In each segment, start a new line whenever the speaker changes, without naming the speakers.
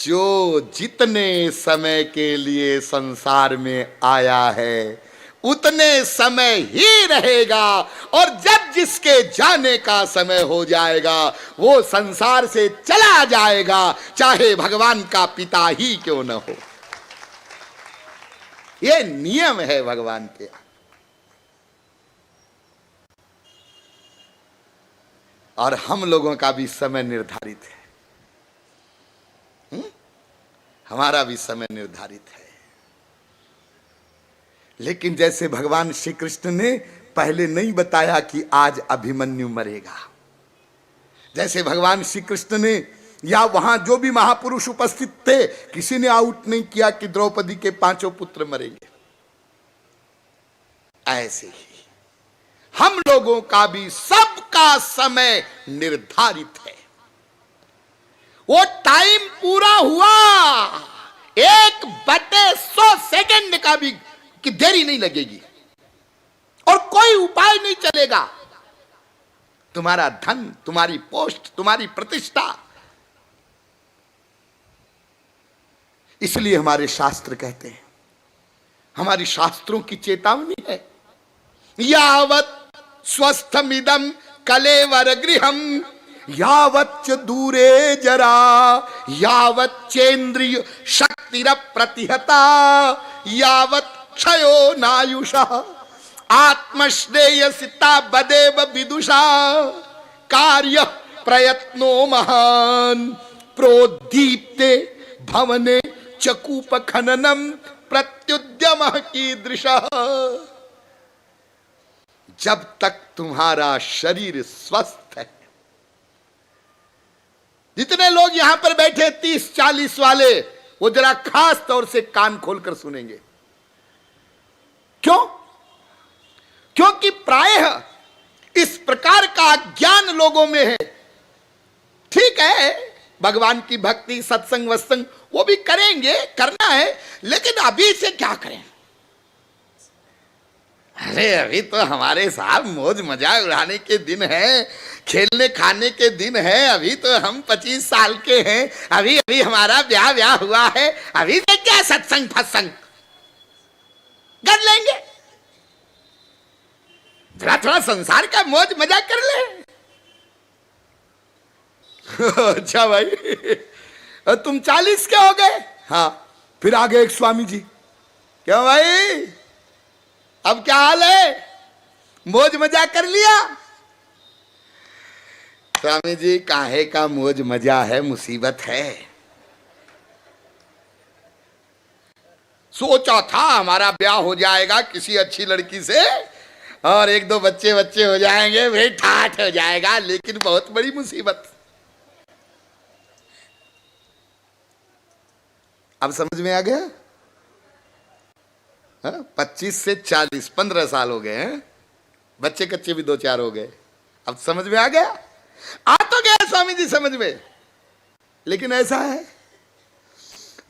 जो जितने समय के लिए संसार में आया है उतने समय ही रहेगा, और जब जिसके जाने का समय हो जाएगा वो संसार से चला जाएगा, चाहे भगवान का पिता ही क्यों न हो। ये नियम है भगवान के। और हम लोगों का भी समय निर्धारित है, हमारा भी समय निर्धारित है। लेकिन जैसे भगवान श्री कृष्ण ने पहले नहीं बताया कि आज अभिमन्यु मरेगा, जैसे भगवान श्री कृष्ण ने या वहां जो भी महापुरुष उपस्थित थे किसी ने आउट नहीं किया कि द्रौपदी के 5 पुत्र मरेंगे, ऐसे ही हम लोगों का भी सबका समय निर्धारित है। वो टाइम पूरा हुआ 1/100 सेकंड का भी कि देरी नहीं लगेगी और कोई उपाय नहीं चलेगा। तुम्हारा धन, तुम्हारी पोस्ट, तुम्हारी प्रतिष्ठा। इसलिए हमारे शास्त्र कहते हैं, हमारी शास्त्रों की चेतावनी है, यावत् स्वस्थमिदं कलेवर गृहम यावच्च दूरे जरा यावच्चेन्द्रिय शक्तिर प्रतिहता यावत् क्षयो नायुषः आत्मश्रेयसिता बदेव विदुषा कार्य प्रयत्नो महान प्रोद्दीप्ते भवने चकूप खननम प्रत्युद्यम कीदृशः। जब तक तुम्हारा शरीर स्वस्थ है, जितने लोग यहां पर बैठे 30-40 वाले, वो जरा खास तौर से कान खोलकर सुनेंगे। क्यों? क्योंकि प्रायः इस प्रकार का ज्ञान लोगों में है। ठीक है, भगवान की भक्ति, सत्संग वत्संग वो भी करेंगे, करना है, लेकिन अभी से क्या करें? अरे अभी तो हमारे साहब मौज मजा उड़ाने के दिन है, खेलने खाने के दिन है। अभी तो हम 25 साल के हैं, अभी अभी हमारा ब्याह हुआ है, अभी से क्या सत्संग फत्संग कर लेंगे? जरा थोड़ा संसार का मौज मजा कर ले। अच्छा भाई, तुम 40 के हो गए? हाँ। फिर आगे एक स्वामी जी, क्यों भाई अब क्या हाल है, मौज मजा कर लिया? स्वामी जी काहे का मौज मजा है, मुसीबत है। सोचा था हमारा ब्याह हो जाएगा किसी अच्छी लड़की से और 1-2 बच्चे हो जाएंगे, भाई ठाठ हो जाएगा, लेकिन बहुत बड़ी मुसीबत। अब समझ में आ गया? 25 से 40 15 साल हो गए हैं, बच्चे कच्चे भी 2-4 हो गए। अब समझ में आ गया? आ तो गया स्वामी जी समझ में। लेकिन ऐसा है,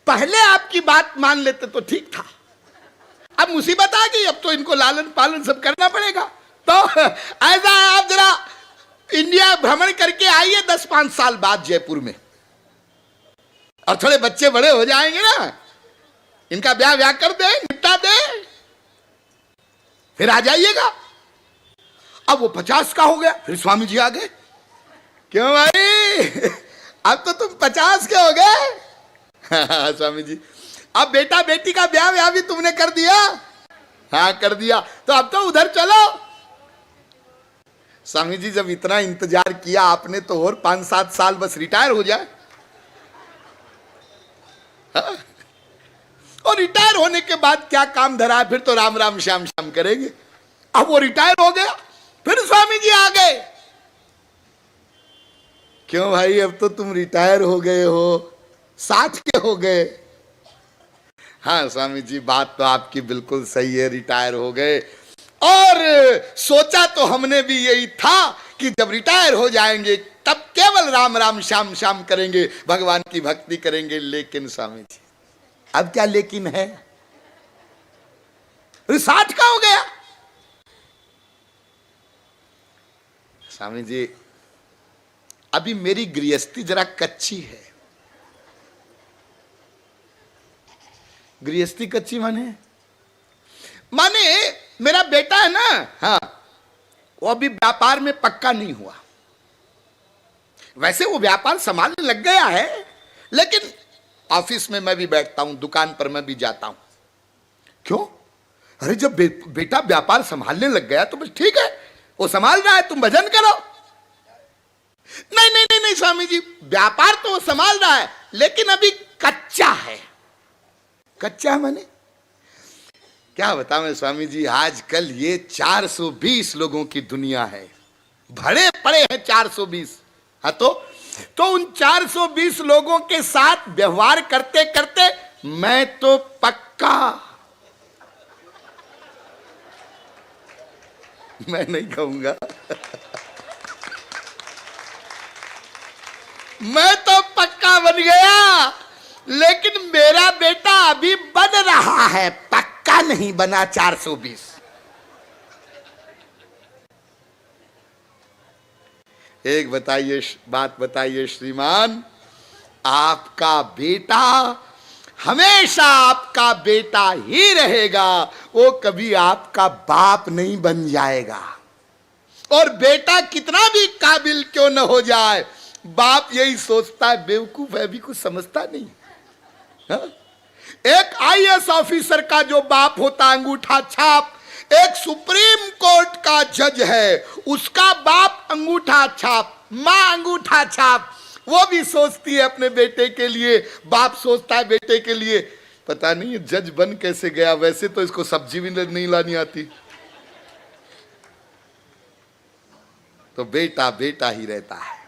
पहले आपकी बात मान लेते तो ठीक था, अब मुसीबत आ गई, अब तो इनको लालन पालन सब करना पड़ेगा। तो ऐसा है, आप जरा इंडिया भ्रमण करके आइए 10-5 साल बाद जयपुर में, और थोड़े बच्चे बड़े हो जाएंगे ना, इनका ब्याह कर दे, निपटा दे, फिर आ जाइएगा। अब वो 50 का हो गया, फिर स्वामी जी आ गए, क्यों भाई अब तो तुम 50 के हो गए? स्वामी जी अब बेटा बेटी का ब्याह भी तुमने कर दिया? हाँ कर दिया, तो अब तो उधर चलो। स्वामी जी जब इतना इंतजार किया आपने तो और 5-7 साल बस रिटायर हो जाए। हाँ? और रिटायर होने के बाद क्या काम धरा है, फिर तो राम राम श्याम श्याम करेंगे। अब वो रिटायर हो गया, फिर स्वामी जी आ गए, क्यों भाई अब तो तुम रिटायर हो गए हो, 60 के हो गए। हाँ स्वामी जी बात तो आपकी बिल्कुल सही है, रिटायर हो गए, और सोचा तो हमने भी यही था कि जब रिटायर हो जाएंगे तब केवल राम राम श्याम श्याम करेंगे, भगवान की भक्ति करेंगे। लेकिन स्वामी जी अब क्या लेकिन है, 60 का हो गया। स्वामी जी अभी मेरी गृहस्थी जरा कच्ची है, गृहस्थी कच्ची माने माने मेरा बेटा है ना, हाँ, वो अभी व्यापार में पक्का नहीं हुआ। वैसे वो व्यापार संभालने लग गया है, लेकिन ऑफिस में मैं भी बैठता हूं, दुकान पर मैं भी जाता हूं। क्यों? अरे जब बेटा व्यापार संभालने लग गया तो बस ठीक है, वो संभाल रहा है, तुम भजन करो। नहीं नहीं नहीं नहीं स्वामी जी, व्यापार तो वो संभाल रहा है लेकिन अभी कच्चा है। कच्चा माने क्या बताऊं स्वामी जी, आजकल ये 420 लोगों की दुनिया है, भरे पड़े हैं 420। हाँ तो उन 420 लोगों के साथ व्यवहार करते करते मैं तो पक्का, मैं नहीं कहूंगा मैं तो पक्का बन गया, लेकिन मेरा बेटा अभी बन रहा है, पक्का नहीं बना 420। एक बताइए, बात बताइए श्रीमान, आपका बेटा हमेशा आपका बेटा ही रहेगा, वो कभी आपका बाप नहीं बन जाएगा। और बेटा कितना भी काबिल क्यों न हो जाए, बाप यही सोचता है बेवकूफ है, अभी कुछ समझता नहीं। हा? एक आईएएस ऑफिसर का जो बाप होता अंगूठा छाप, एक सुप्रीम कोर्ट का जज है उसका बाप अंगूठा छाप, मां अंगूठा छाप, वो भी सोचती है अपने बेटे के लिए, बाप सोचता है बेटे के लिए। पता नहीं जज बन कैसे गया, वैसे तो इसको सब्जी भी नहीं लानी आती। तो बेटा बेटा ही रहता है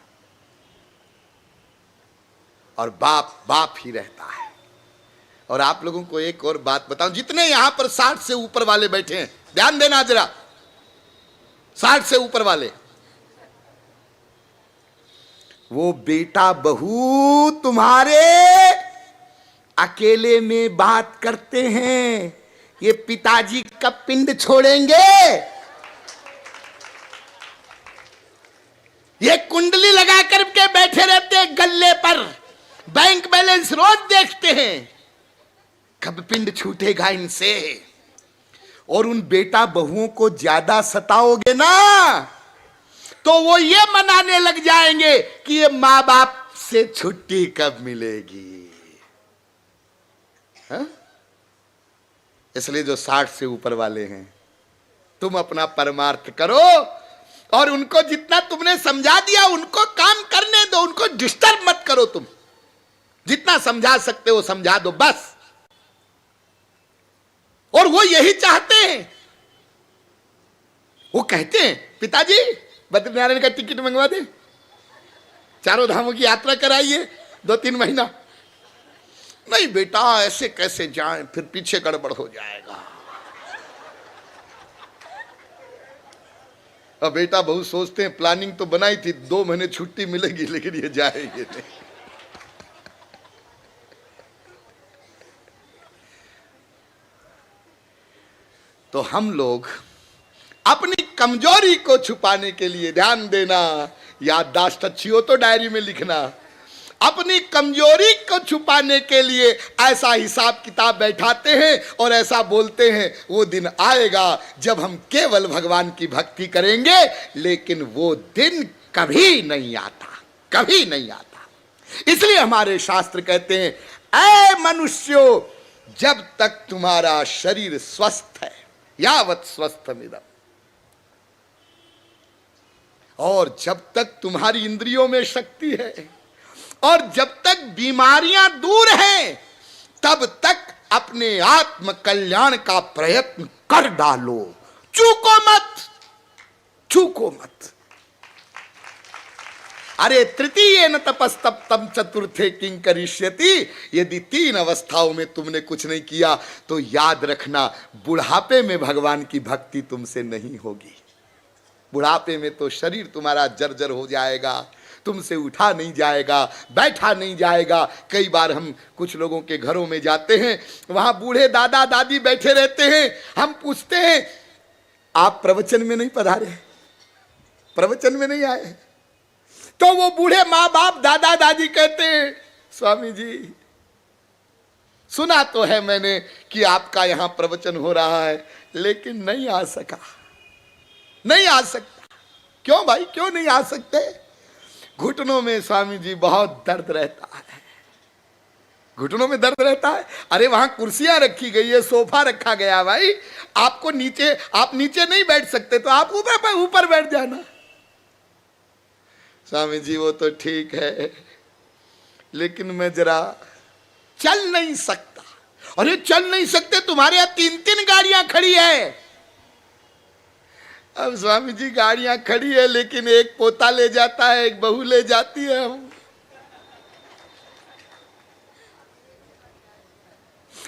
और बाप बाप ही रहता है। और आप लोगों को एक और बात बताऊं, जितने यहां पर 60 से ऊपर वाले बैठे हैं, ध्यान देना जरा, 60 से ऊपर वाले, वो बेटा बहू तुम्हारे अकेले में बात करते हैं, ये पिताजी कब पिंड छोड़ेंगे, ये कुंडली लगा करके बैठे रहते हैं गल्ले पर, बैंक बैलेंस रोज देखते हैं, कब पिंड छूटेगा इनसे। और उन बेटा बहुओं को ज्यादा सताओगे ना तो वो ये मनाने लग जाएंगे कि ये माँ बाप से छुट्टी कब मिलेगी। हा? इसलिए जो 60 से ऊपर वाले हैं, तुम अपना परमार्थ करो और उनको जितना तुमने समझा दिया उनको काम करने दो, उनको डिस्टर्ब मत करो। तुम जितना समझा सकते हो समझा दो बस। और वो यही चाहते हैं, वो कहते हैं पिताजी बद्रीनारायण का टिकट मंगवा दे, चारों धामों की यात्रा कराइए 2-3 महीना। नहीं बेटा ऐसे कैसे जाएं, फिर पीछे गड़बड़ हो जाएगा। अब बेटा बहुत सोचते हैं, प्लानिंग तो बनाई थी 2 महीने छुट्टी मिलेगी, लेकिन ये जाएंगे नहीं। तो हम लोग अपनी कमजोरी को छुपाने के लिए, ध्यान देना, याददाश्त अच्छी हो तो डायरी में लिखना, अपनी कमजोरी को छुपाने के लिए ऐसा हिसाब किताब बैठाते हैं और ऐसा बोलते हैं वो दिन आएगा जब हम केवल भगवान की भक्ति करेंगे, लेकिन वो दिन कभी नहीं आता, कभी नहीं आता। इसलिए हमारे शास्त्र कहते हैं, ऐ मनुष्यों, जब तक तुम्हारा शरीर स्वस्थ है, यावत स्वस्थमिदम्, और जब तक तुम्हारी इंद्रियों में शक्ति है और जब तक बीमारियां दूर हैं, तब तक अपने आत्म कल्याण का प्रयत्न कर डालो, चूको मत, चूको मत। अरे तृतीय न तपस्तप्तम चतुर्थे किं करिष्यति, यदि 3 अवस्थाओं में तुमने कुछ नहीं किया तो याद रखना बुढ़ापे में भगवान की भक्ति तुमसे नहीं होगी। बुढ़ापे में तो शरीर तुम्हारा जर्जर हो जाएगा, तुमसे उठा नहीं जाएगा, बैठा नहीं जाएगा। कई बार हम कुछ लोगों के घरों में जाते हैं, वहां बूढ़े दादा दादी बैठे रहते हैं, हम पूछते हैं आप प्रवचन में नहीं पधारे, प्रवचन में नहीं आए? तो वो बूढ़े माँ बाप दादा दादी कहते हैं स्वामी जी सुना तो है मैंने कि आपका यहां प्रवचन हो रहा है, लेकिन नहीं आ सका, नहीं आ सकता। क्यों भाई, क्यों नहीं आ सकते? घुटनों में स्वामी जी बहुत दर्द रहता है, घुटनों में दर्द रहता है। अरे वहां कुर्सियां रखी गई है, सोफा रखा गया भाई, आपको नीचे, आप नीचे नहीं बैठ सकते तो आप ऊपर बैठ जाना। स्वामी जी वो तो ठीक है, लेकिन मैं जरा चल नहीं सकता। अरे चल नहीं सकते, तुम्हारे यहां 3-3 गाड़ियां खड़ी है। अब स्वामी जी गाड़ियां खड़ी है, लेकिन एक पोता ले जाता है, एक बहू ले जाती है। हम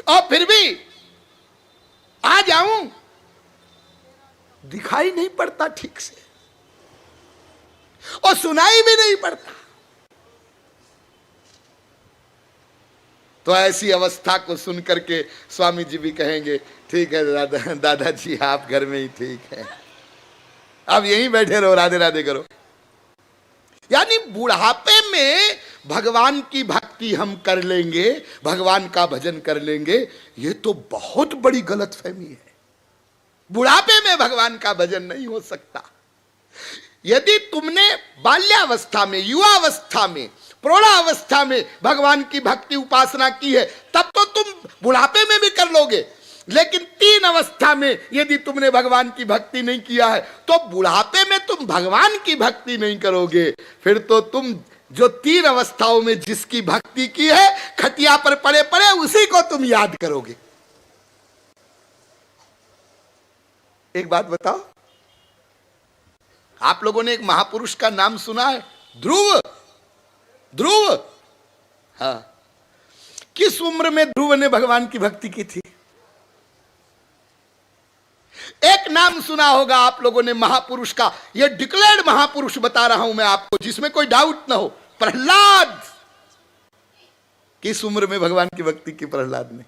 और फिर भी आ जाऊं, दिखाई नहीं पड़ता ठीक से और सुनाई भी नहीं पड़ता। तो ऐसी अवस्था को सुन करके स्वामी जी भी कहेंगे ठीक है दादाजी आप घर में ही ठीक है, अब यहीं बैठे रहो, राधे राधे करो। यानी बुढ़ापे में भगवान की भक्ति हम कर लेंगे, भगवान का भजन कर लेंगे, ये तो बहुत बड़ी गलतफहमी है। बुढ़ापे में भगवान का भजन नहीं हो सकता। यदि तुमने बाल्यावस्था में, युवावस्था में, प्रौढ़ावस्था में भगवान की भक्ति उपासना की है, तब तो तुम बुढ़ापे में भी कर लोगे। लेकिन 3 अवस्था में यदि तुमने भगवान की भक्ति नहीं किया है, तो बुढ़ापे में तुम भगवान की भक्ति नहीं करोगे। फिर तो तुम जो 3 अवस्थाओं में जिसकी भक्ति की है, खटिया पर पड़े पड़े उसी को तुम याद करोगे। एक बात बताओ, आप लोगों ने एक महापुरुष का नाम सुना है, ध्रुव? ध्रुव, हाँ, किस उम्र में ध्रुव ने भगवान की भक्ति की थी? एक नाम सुना होगा आप लोगों ने महापुरुष का, यह डिक्लेयर्ड महापुरुष बता रहा हूं मैं आपको, जिसमें कोई डाउट ना हो, प्रहलाद। किस उम्र में भगवान की भक्ति की प्रहलाद ने?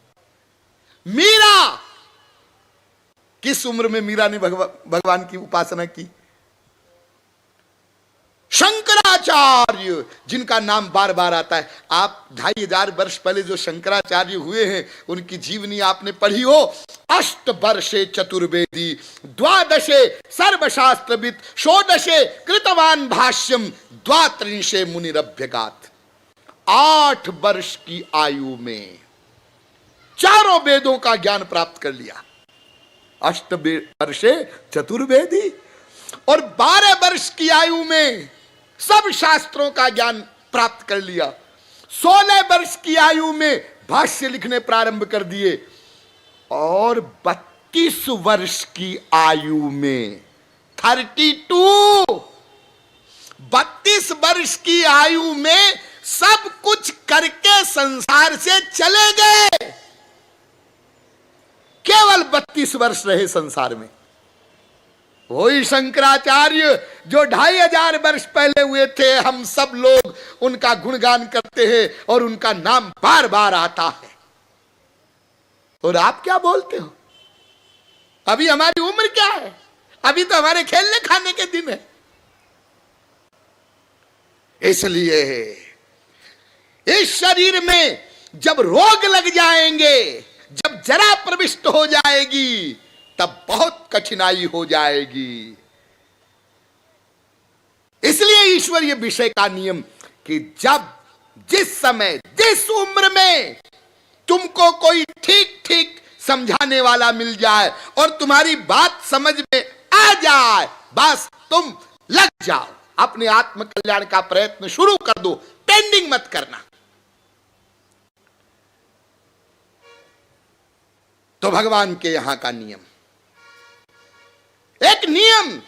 मीरा, किस उम्र में मीरा ने भगवान की उपासना की? शंकराचार्य, जिनका नाम बार बार आता है, आप 2500 वर्ष पहले जो शंकराचार्य हुए हैं उनकी जीवनी आपने पढ़ी हो। 8 वर्षे चतुर्वेदी, 12 सर्वशास्त्रविद, 16 कृतवान भाष्यम, 32 मुनिरभ्यगात। 8 वर्ष की आयु में 4 वेदों का ज्ञान प्राप्त कर लिया। 8 वर्षे चतुर्वेदी, और 12 वर्ष की आयु में सब शास्त्रों का ज्ञान प्राप्त कर लिया। 16 वर्ष की आयु में भाष्य लिखने प्रारंभ कर दिए, और 32 वर्ष की आयु में 32 वर्ष की आयु में सब कुछ करके संसार से चले गए। केवल 32 वर्ष रहे संसार में। वही शंकराचार्य जो 2500 वर्ष पहले हुए थे, हम सब लोग उनका गुणगान करते हैं और उनका नाम बार बार आता है। और आप क्या बोलते हो? अभी हमारी उम्र क्या है? अभी तो हमारे खेलने खाने के दिन है। इसलिए इस शरीर में जब रोग लग जाएंगे, जब जरा प्रविष्ट हो जाएगी, तब बहुत कठिनाई हो जाएगी। इसलिए ईश्वरीय विषय का नियम कि जब, जिस समय, जिस उम्र में तुमको कोई ठीक ठीक समझाने वाला मिल जाए और तुम्हारी बात समझ में आ जाए, बस तुम लग जाओ, अपने आत्म कल्याण का प्रयत्न शुरू कर दो, पेंडिंग मत करना। तो भगवान के यहां का नियम, एक नियम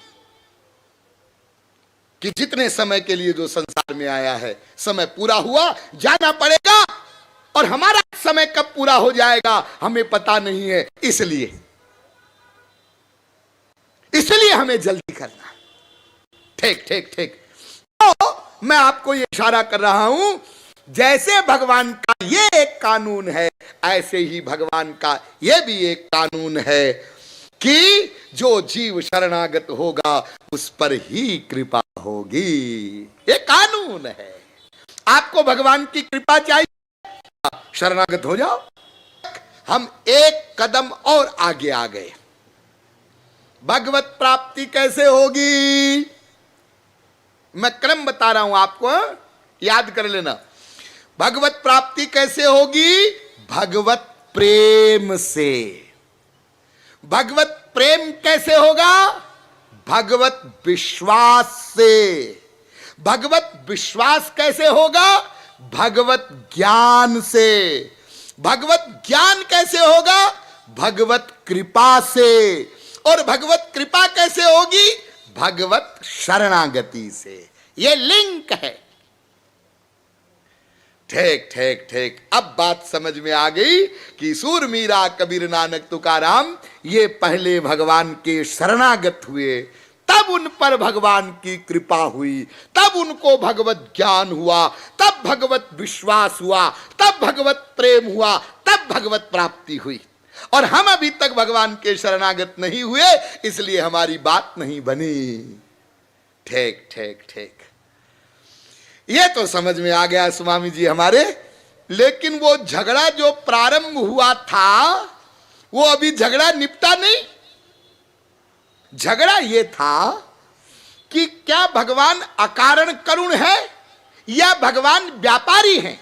कि जितने समय के लिए जो संसार में आया है, समय पूरा हुआ, जाना पड़ेगा, और हमारा समय कब पूरा हो जाएगा हमें पता नहीं है। इसलिए हमें जल्दी करना। ठीक ठीक ठीक। तो मैं आपको ये इशारा कर रहा हूं, जैसे भगवान का ये एक कानून है, ऐसे ही भगवान का ये भी एक कानून है कि जो जीव शरणागत होगा उस पर ही कृपा होगी। ये कानून है। आपको भगवान की कृपा चाहिए, शरणागत हो जाओ, हम एक कदम और आगे आ गए। भगवत प्राप्ति कैसे होगी? मैं क्रम बता रहा हूं आपको, याद कर लेना। भगवत प्राप्ति कैसे होगी? भगवत प्रेम से। भगवत प्रेम कैसे होगा? भगवत विश्वास से। भगवत विश्वास कैसे होगा? भगवत ज्ञान से। भगवत ज्ञान कैसे होगा? भगवत कृपा से। और भगवत कृपा कैसे होगी? भगवत शरणागति से। यह लिंक है। ठीक ठीक ठीक, अब बात समझ में आ गई कि सूर मीरा कबीर नानक तुकाराम ये पहले भगवान के शरणागत हुए, तब उन पर भगवान की कृपा हुई, तब उनको भगवत ज्ञान हुआ, तब भगवत विश्वास हुआ, तब भगवत प्रेम हुआ, तब भगवत प्राप्ति हुई। और हम अभी तक भगवान के शरणागत नहीं हुए, इसलिए हमारी बात नहीं बनी। ठीक ठीक ठीक, ये तो समझ में आ गया स्वामी जी हमारे। लेकिन वो झगड़ा जो प्रारंभ हुआ था, वो अभी झगड़ा निपटा नहीं। झगड़ा ये था कि क्या भगवान अकारण करुण है या भगवान व्यापारी हैं?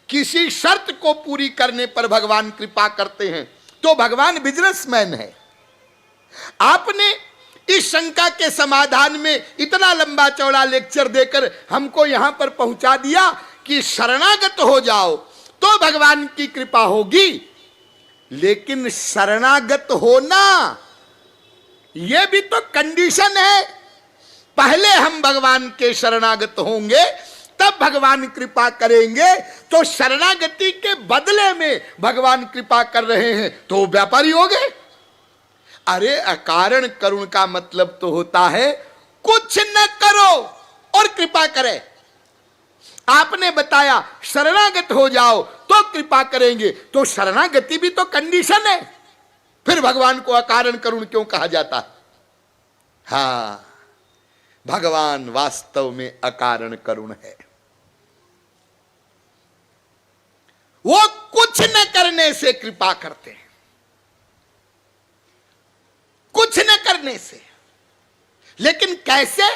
किसी शर्त को पूरी करने पर भगवान कृपा करते हैं तो भगवान बिजनेसमैन है। आपने इस शंका के समाधान में इतना लंबा चौड़ा लेक्चर देकर हमको यहां पर पहुंचा दिया कि शरणागत हो जाओ तो भगवान की कृपा होगी। लेकिन शरणागत होना यह भी तो कंडीशन है। पहले हम भगवान के शरणागत होंगे तब भगवान कृपा करेंगे। तो शरणागति के बदले में भगवान कृपा कर रहे हैं तो व्यापारी हो गए। अरे अकारण करुण का मतलब तो होता है कुछ न करो और कृपा करे। आपने बताया शरणागत हो जाओ तो कृपा करेंगे, तो शरणागति भी तो कंडीशन है। फिर भगवान को अकारण करुण क्यों कहा जाता? हां, भगवान वास्तव में अकारण करुण है। वो कुछ न करने से कृपा करते हैं, कुछ न करने से। लेकिन कैसे?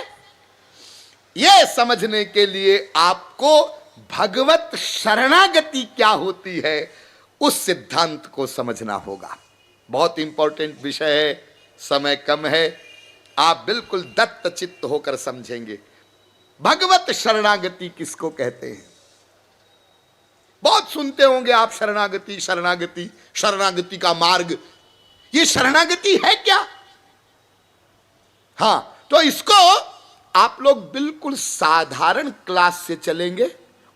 यह समझने के लिए आपको भगवत शरणागति क्या होती है उस सिद्धांत को समझना होगा। बहुत इंपॉर्टेंट विषय है, समय कम है, आप बिल्कुल दत्त चित्त होकर समझेंगे। भगवत शरणागति किसको कहते हैं? बहुत सुनते होंगे आप शरणागति शरणागति, शरणागति का मार्ग। ये शरणागति है क्या? हां, तो इसको आप लोग बिल्कुल साधारण क्लास से चलेंगे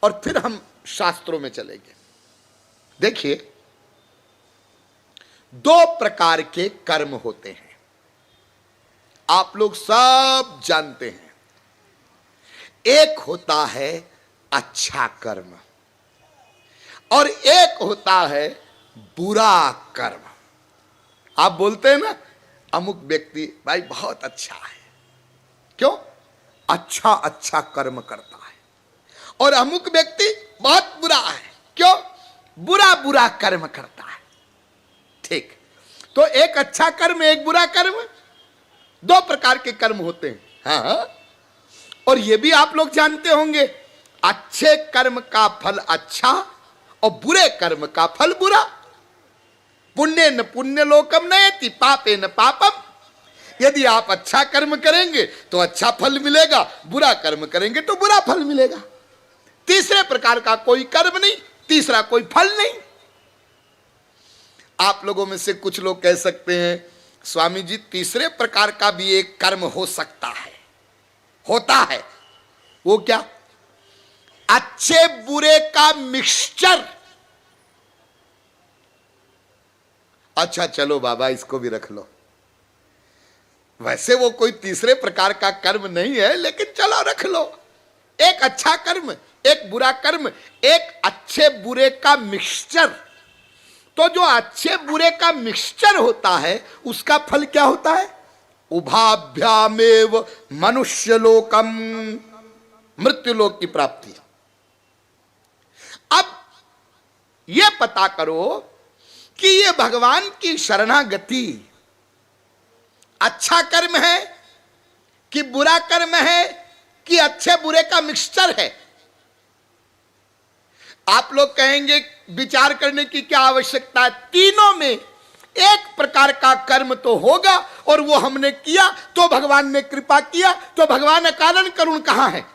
और फिर हम शास्त्रों में चलेंगे। देखिए, दो प्रकार के कर्म होते हैं, आप लोग सब जानते हैं। एक होता है अच्छा कर्म और एक होता है बुरा कर्म। आप बोलते हैं ना, अमुक व्यक्ति भाई बहुत अच्छा है, क्यों? अच्छा अच्छा कर्म करता है। और अमुक व्यक्ति बहुत बुरा है, क्यों? बुरा बुरा कर्म करता है। ठीक, तो एक अच्छा कर्म एक बुरा कर्म, दो प्रकार के कर्म होते हैं। हाँ, और ये भी आप लोग जानते होंगे, अच्छे कर्म का फल अच्छा और बुरे कर्म का फल बुरा। पुण्य न पुण्य लोकम नयति, पापे न पापम। यदि आप अच्छा कर्म करेंगे तो अच्छा फल मिलेगा, बुरा कर्म करेंगे तो बुरा फल मिलेगा। तीसरे प्रकार का कोई कर्म नहीं, तीसरा कोई फल नहीं। आप लोगों में से कुछ लोग कह सकते हैं, स्वामी जी तीसरे प्रकार का भी एक कर्म हो सकता है, होता है। वो क्या? अच्छे बुरे का मिक्सचर। अच्छा चलो बाबा, इसको भी रख लो। वैसे वो कोई तीसरे प्रकार का कर्म नहीं है, लेकिन चलो रख लो। एक अच्छा कर्म एक बुरा कर्म, एक अच्छे बुरे का मिक्सचर। तो जो अच्छे बुरे का मिक्सचर होता है उसका फल क्या होता है? उभाभ्यामेव मनुष्य लोकम, मृत्यु लोक की प्राप्ति। अब यह पता करो कि ये भगवान की शरणागति अच्छा कर्म है कि बुरा कर्म है कि अच्छे बुरे का मिक्सचर है। आप लोग कहेंगे विचार करने की क्या आवश्यकता है, तीनों में एक प्रकार का कर्म तो होगा और वो हमने किया तो भगवान ने कृपा किया, तो भगवान अकारण करुण कहां है?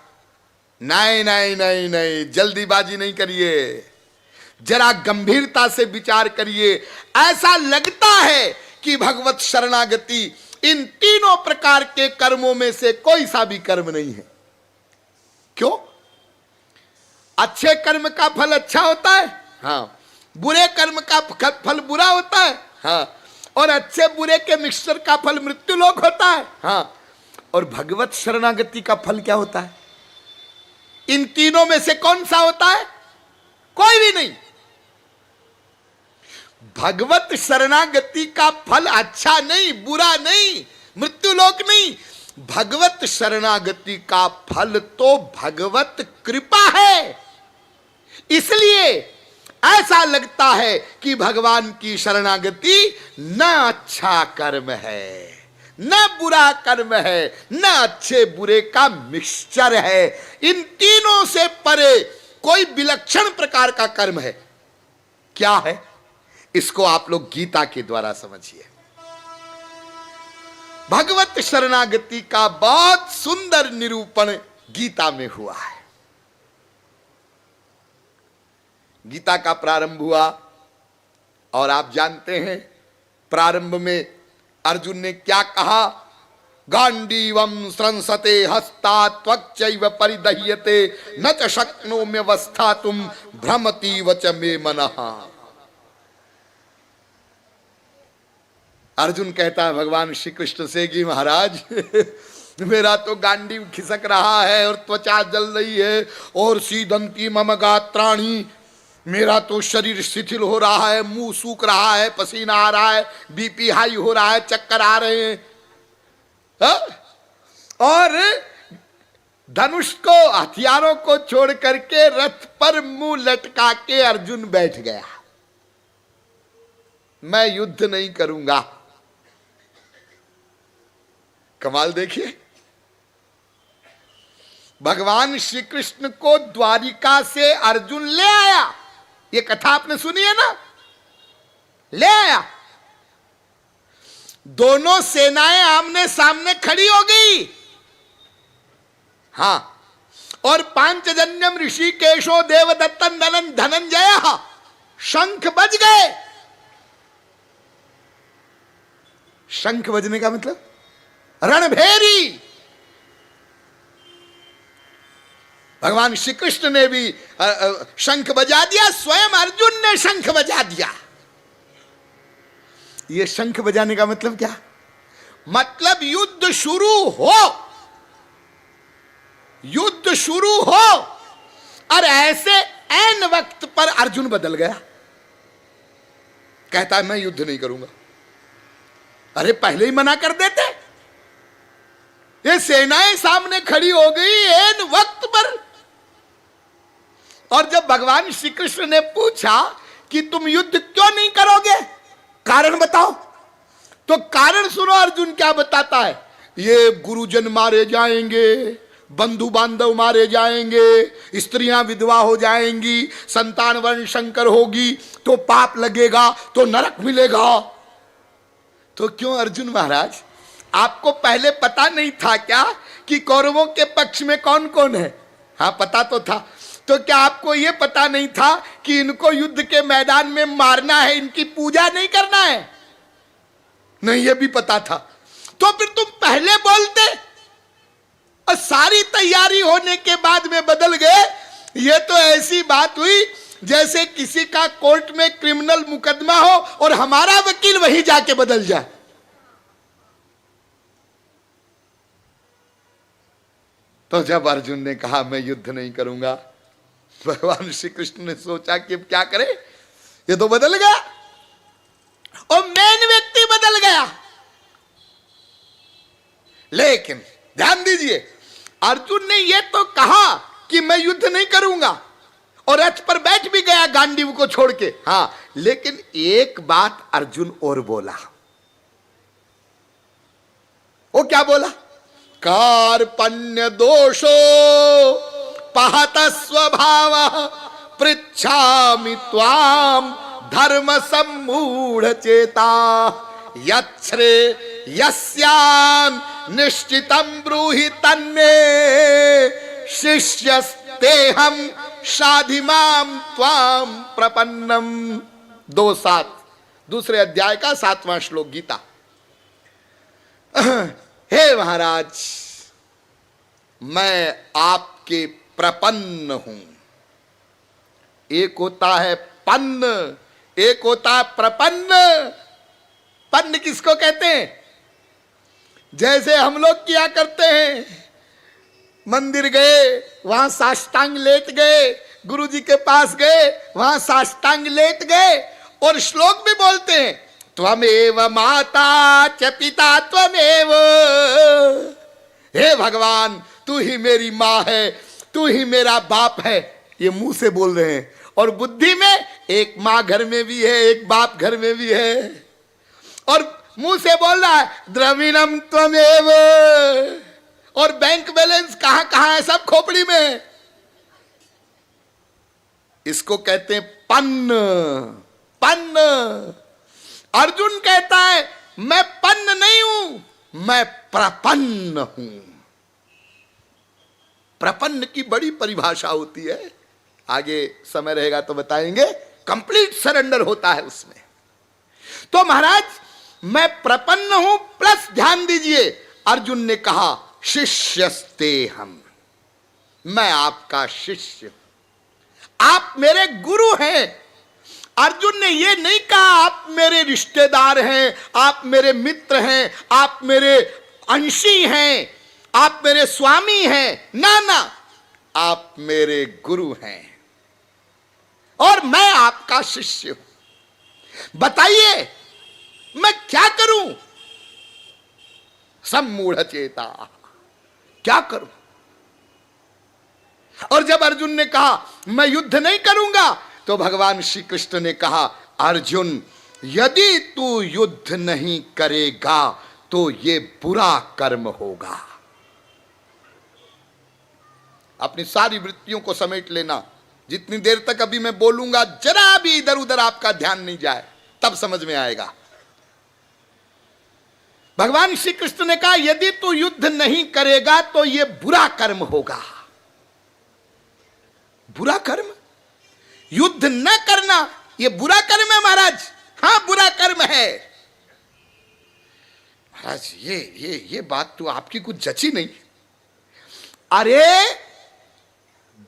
नहीं नहीं नहीं नहीं, जल्दीबाजी नहीं करिए, जरा गंभीरता से विचार करिए। ऐसा लगता है कि भगवत शरणागति इन तीनों प्रकार के कर्मों में से कोई सा भी कर्म नहीं है। क्यों? अच्छे कर्म का फल अच्छा होता है, हाँ, बुरे कर्म का फल बुरा होता है, हाँ, और अच्छे बुरे के मिक्सचर का फल मृत्युलोक होता है, हाँ, और भगवत शरणागति का फल क्या होता है? इन तीनों में से कौन सा होता है? कोई भी नहीं। भगवत शरणागति का फल अच्छा नहीं, बुरा नहीं, मृत्युलोक नहीं, भगवत शरणागति का फल तो भगवत कृपा है। इसलिए ऐसा लगता है कि भगवान की शरणागति न अच्छा कर्म है, न बुरा कर्म है, न अच्छे बुरे का मिक्सचर है। इन तीनों से परे कोई विलक्षण प्रकार का कर्म है। क्या है? इसको आप लोग गीता के द्वारा समझिए। भगवत शरणागति का बहुत सुंदर निरूपण गीता में हुआ है। गीता का प्रारंभ हुआ और आप जानते हैं प्रारंभ में अर्जुन ने क्या कहा? गांडीवम स्रंसते हस्ता त्वक्चैव परिदह्यते न च शक्नोम्यवस्थातुम भ्रमति वच मे मनः। अर्जुन कहता है भगवान श्री कृष्ण से कि महाराज मेरा तो गांडीव खिसक रहा है और त्वचा जल रही है और सीदंती मम गात्राणि, मेरा तो शरीर शिथिल हो रहा है, मुंह सूख रहा है, पसीना आ रहा है, बीपी हाई हो रहा है, चक्कर आ रहे हैं। और धनुष को, हथियारों को छोड़ करके रथ पर मुंह लटका के अर्जुन बैठ गया। मैं युद्ध नहीं करूंगा। कमाल देखिए, भगवान श्री कृष्ण को द्वारिका से अर्जुन ले आया। ये कथा आपने सुनी है ना? ले आया, दोनों सेनाएं आमने सामने खड़ी हो गई, हां, और पांचजन्यम ऋषिकेशो देवदत्तन धनंजय शंख बज गए। शंख बजने का मतलब रणभेरी। भगवान श्री कृष्ण ने भी शंख बजा दिया, स्वयं अर्जुन ने शंख बजा दिया। ये शंख बजाने का मतलब क्या? मतलब युद्ध शुरू हो, युद्ध शुरू हो। और ऐसे ऐन वक्त पर अर्जुन बदल गया, कहता है मैं युद्ध नहीं करूंगा। अरे पहले ही मना कर देते। ये सेनाएं सामने खड़ी हो गई ऐन वक्त पर। और जब भगवान श्री कृष्ण ने पूछा कि तुम युद्ध क्यों नहीं करोगे, कारण बताओ, तो कारण सुनो अर्जुन क्या बताता है। ये गुरुजन मारे जाएंगे, बंधु बांधव मारे जाएंगे, स्त्रियां विधवा हो जाएंगी, संतान वर्ण शंकर होगी, तो पाप लगेगा, तो नरक मिलेगा। तो क्यों अर्जुन महाराज, आपको पहले पता नहीं था क्या कि कौरवों के पक्ष में कौन कौन है? हाँ पता तो था। तो क्या आपको यह पता नहीं था कि इनको युद्ध के मैदान में मारना है, इनकी पूजा नहीं करना है? नहीं, यह भी पता था। तो फिर तुम पहले बोलते, और सारी तैयारी होने के बाद में बदल गए। यह तो ऐसी बात हुई जैसे किसी का कोर्ट में क्रिमिनल मुकदमा हो और हमारा वकील वहीं जाके बदल जाए। तो जब अर्जुन ने कहा मैं युद्ध नहीं करूंगा, भगवान श्री कृष्ण ने सोचा कि अब क्या करे, ये तो बदल गया और मेन व्यक्ति बदल गया। लेकिन ध्यान दीजिए, अर्जुन ने यह तो कहा कि मैं युद्ध नहीं करूंगा, और रथ पर बैठ भी गया गांडीव को छोड़ के। हां, लेकिन एक बात अर्जुन और बोला। वो क्या बोला? कार्पण्य दोषो पहत स्वभाव पृच्छामि त्वाम धर्म सम्मूढ़ चेता यच्छ्रे यस्याम निश्चितम ब्रूहि तन्मे शिष्यस्तेहम शाधिमाम त्वाम प्रपन्नम। 2:7 दूसरे अध्याय का 7वां श्लोक गीता। हे महाराज, मैं आपके प्रपन्न हूं। एक होता है पन्न, एक होता है प्रपन्न। पन्न किसको कहते हैं? जैसे हम लोग किया करते हैं, मंदिर गए, वहां साष्टांग लेट गए, गुरुजी के पास गए, वहां साष्टांग लेट गए और श्लोक भी बोलते हैं, त्वमेव माता च पिता त्वमेव। हे भगवान, तू ही मेरी माँ है, तू ही मेरा बाप है। ये मुंह से बोल रहे हैं और बुद्धि में एक माँ घर में भी है, एक बाप घर में भी है, और मुंह से बोल रहा है द्रविणम त्वमेव। और बैंक बैलेंस कहां कहां है, सब खोपड़ी में। इसको कहते हैं पन्न। पन्न। अर्जुन कहता है मैं पन्न नहीं हूं, मैं प्रपन्न हूं। प्रपन्न की बड़ी परिभाषा होती है, आगे समय रहेगा तो बताएंगे। कंप्लीट सरेंडर होता है उसमें। तो महाराज मैं प्रपन्न हूं, प्लस ध्यान दीजिए, अर्जुन ने कहा शिष्यस्ते हम, मैं आपका शिष्य, आप मेरे गुरु हैं। अर्जुन ने यह नहीं कहा आप मेरे रिश्तेदार हैं, आप मेरे मित्र हैं, आप मेरे अंशी हैं, आप मेरे स्वामी हैं। ना ना, आप मेरे गुरु हैं और मैं आपका शिष्य हूं। बताइए मैं क्या करूं? सम्मूढ़ चेता, क्या करूं? और जब अर्जुन ने कहा मैं युद्ध नहीं करूंगा, तो भगवान श्री कृष्ण ने कहा अर्जुन, यदि तू युद्ध नहीं करेगा तो ये बुरा कर्म होगा। अपनी सारी वृत्तियों को समेट लेना। जितनी देर तक अभी मैं बोलूंगा जरा भी इधर उधर आपका ध्यान नहीं जाए, तब समझ में आएगा। भगवान श्री कृष्ण ने कहा यदि तू युद्ध नहीं करेगा तो यह बुरा कर्म होगा। बुरा कर्म? युद्ध न करना यह बुरा कर्म है महाराज? हां, बुरा कर्म है महाराज। ये बात तो आपकी कुछ जची नहीं। अरे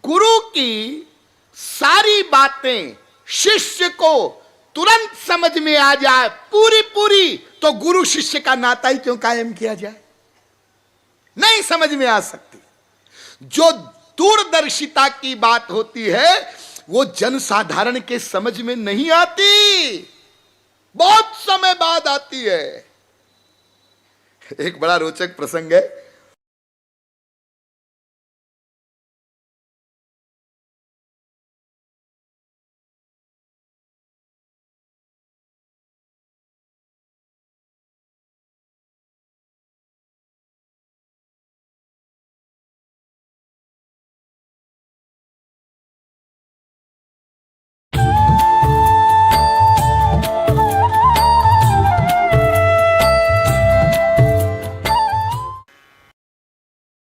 गुरु की सारी बातें शिष्य को तुरंत समझ में आ जाए पूरी पूरी, तो गुरु शिष्य का नाता ही क्यों कायम किया जाए? नहीं समझ में आ सकती। जो दूरदर्शिता की बात होती है वो जनसाधारण के समझ में नहीं आती, बहुत समय बाद आती है। एक बड़ा रोचक प्रसंग है।